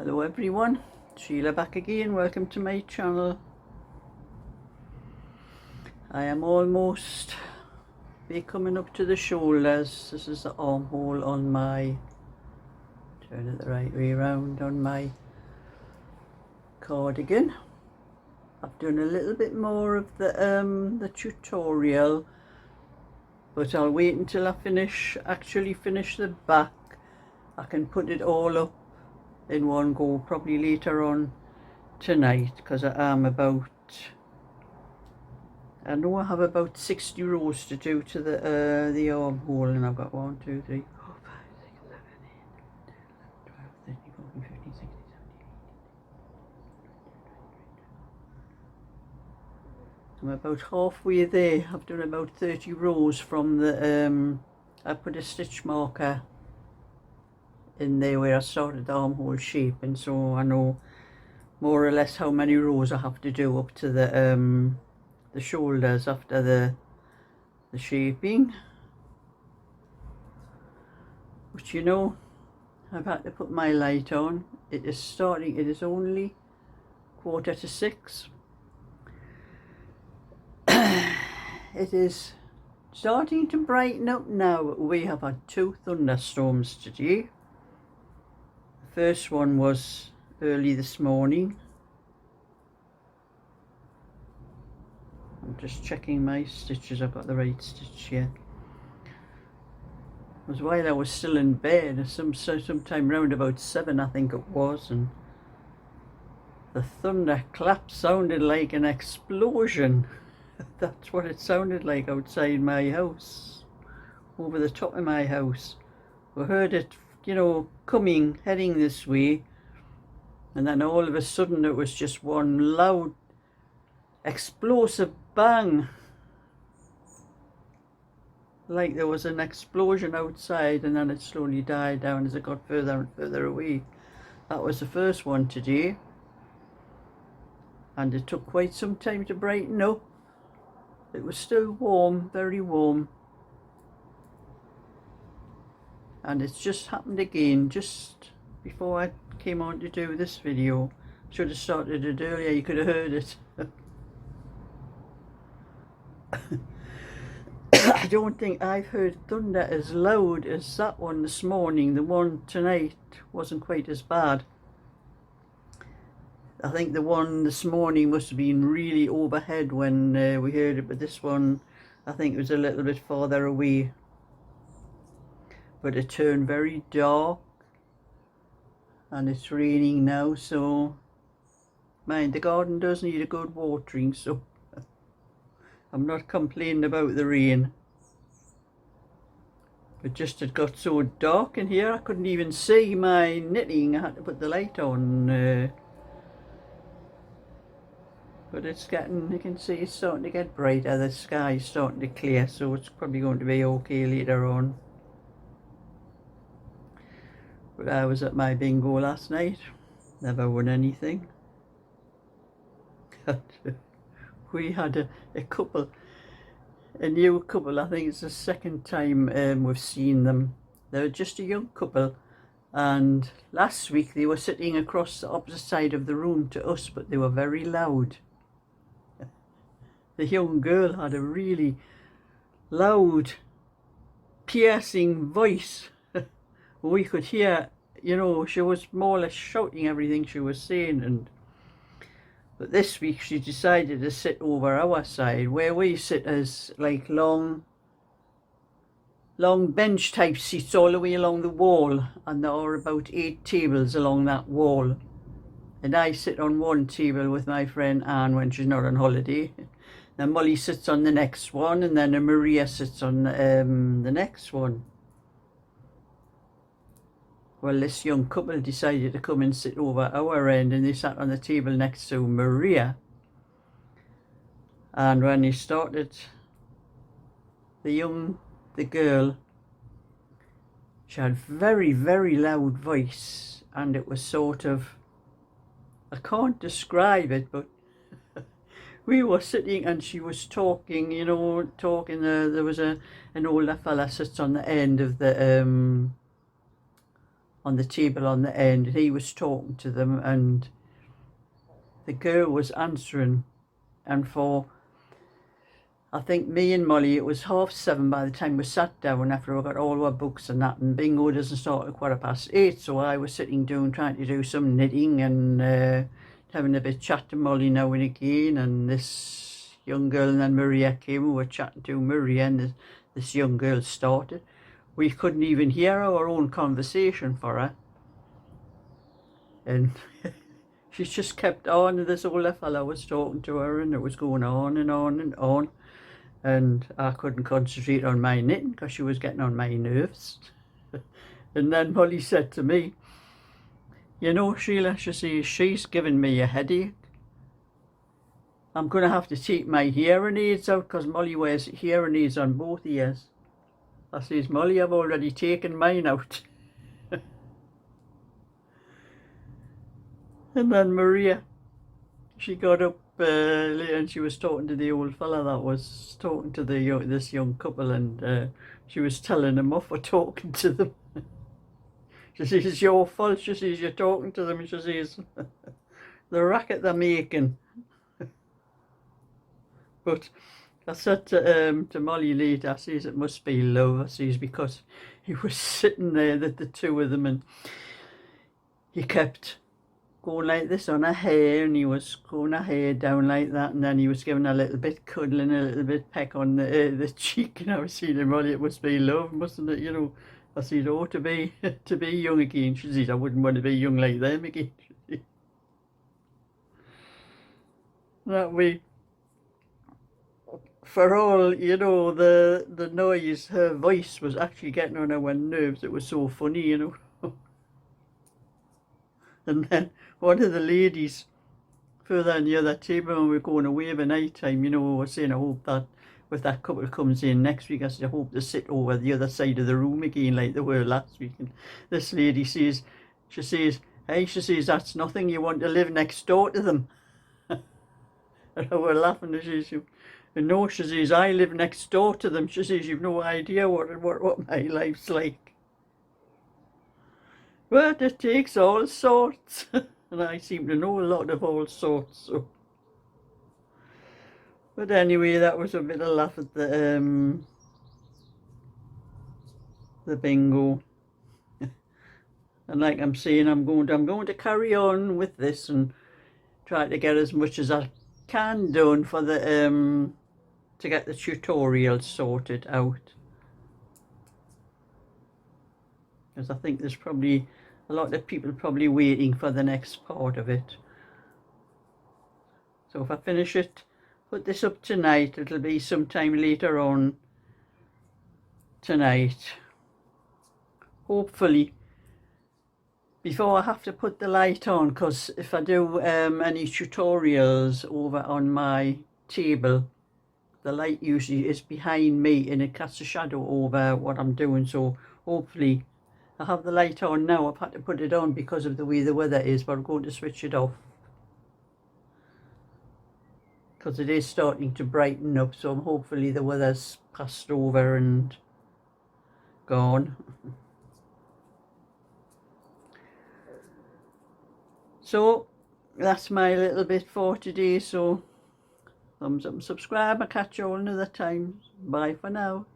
Hello everyone, Sheila back again. Welcome to my channel. I am almost coming up to the shoulders. This is the armhole on my, turn it the right way around, on my cardigan. I've done a little bit more of the tutorial, but I'll wait until I actually finish the back. I can put it all up in one go, probably later on tonight, because I know I have about 60 rows to do to the armhole, and I've got 1, 2, 3, 4, 5, 6, 7, 8, 9, 10, 11, 12, 13, 14, 15, 16, 17, 18. I'm about halfway there. I've done about 30 rows from the I put a stitch marker in there where I started the armhole shape, and so I know more or less how many rows I have to do up to the shoulders after the shaping. But you know, I've had to put my light on. It is only 5:45. It is starting to brighten up now. We have had 2 thunderstorms today. The first one was early this morning. I'm just checking my stitches. I've got the right stitch here. It was while I was still in bed, sometime round about 7 I think it was, and the thunderclap sounded like an explosion. That's what it sounded like outside my house, over the top of my house. We heard it, you know, coming, heading this way, and then all of a sudden it was just one loud explosive bang, like there was an explosion outside, and then it slowly died down as it got further and further away. That was the first one today, and it took quite some time to brighten up. It was still warm, very warm, and it's just happened again just before I came on to do this video. Should have started it earlier, you could have heard it. I don't think I've heard thunder as loud as that one this morning. The one tonight wasn't quite as bad. I think the one this morning must have been really overhead when we heard it, but this one I think it was a little bit farther away. But it turned very dark, and it's raining now, so mind, the garden does need a good watering, so I'm not complaining about the rain. But just it got so dark in here I couldn't even see my knitting. I had to put the light on. But it's getting, you can see it's starting to get brighter. The sky is starting to clear, so it's probably going to be okay later on. But I was at my bingo last night. Never won anything. We had a couple, a new couple. I think it's the second time we've seen them. They're just a young couple, and last week they were sitting across the opposite side of the room to us, but they were very loud. The young girl had a really loud, piercing voice. We could hear, you know, she was more or less shouting everything she was saying. But this week she decided to sit over our side, where we sit as like long bench type seats all the way along the wall, and there are about 8 tables along that wall. And I sit on one table with my friend Anne when she's not on holiday. Then Molly sits on the next one, and then Maria sits on the next one. Well, this young couple decided to come and sit over our end, and they sat on the table next to Maria. And when they started, the girl, she had very, very loud voice, and it was sort of, I can't describe it, but we were sitting and she was talking, you know, talking. There was an older fella sits on the end of the on the table on the end, and he was talking to them, and the girl was answering, and for I think me and Molly, it was 7:30 by the time we sat down after we got all our books and that, and bingo doesn't start at 8:15, so I was sitting down trying to do some knitting and having a bit of chat to Molly now and again, and this young girl, and then Maria came, we were chatting to Maria, and this young girl started. We couldn't even hear our own conversation for her, and she just kept on, and this older fellow was talking to her, and it was going on and on and on. And I couldn't concentrate on my knitting because she was getting on my nerves. And then Molly said to me, you know, Sheila, she says, she's giving me a headache. I'm going to have to take my hearing aids out because Molly wears hearing aids on both ears. I says, Molly, I've already taken mine out. And then Maria, she got up later, and she was talking to the old fella that was talking to this young couple, and she was telling them off for talking to them. She says, it's your fault. She says, you're talking to them. And she says, the racket they're making. But I said to Molly later, I says, it must be love. I says, because he was sitting there, the two of them, and he kept going like this on her hair, and he was going her hair down like that, and then he was giving her a little bit cuddling, a little bit peck on the cheek, and I was saying, Molly, it must be love, mustn't it? You know, I said, oh, to be young again. She said, I wouldn't want to be young like them again. That way, for all, you know, the noise, her voice was actually getting on her nerves. It was so funny, you know. And then one of the ladies further on the other table, when we were going away by night time, you know, we were saying, I hope that if that couple comes in next week, I said, I hope they sit over the other side of the room again like they were last week. And this lady says, she says, hey, she says, that's nothing, you want to live next door to them. And I were laughing, and she says, no, she says, I live next door to them. She says, you've no idea what my life's like. But it takes all sorts, and I seem to know a lot of all sorts. So. But anyway, that was a bit of laugh at the bingo. And like I'm saying, I'm going to carry on with this and try to get as much as I can done for the to get the tutorial sorted out. Because I think there's probably a lot of people probably waiting for the next part of it. So if I finish it, put this up tonight, it'll be sometime later on tonight. Hopefully, before I have to put the light on, because if I do any tutorials over on my table, the light usually is behind me and it casts a shadow over what I'm doing. So hopefully, I have the light on now. I've had to put it on because of the way the weather is, but I'm going to switch it off because it is starting to brighten up, so hopefully the weather's passed over and gone. So that's my little bit for today. So thumbs up and subscribe. I'll catch you all another time. Bye for now.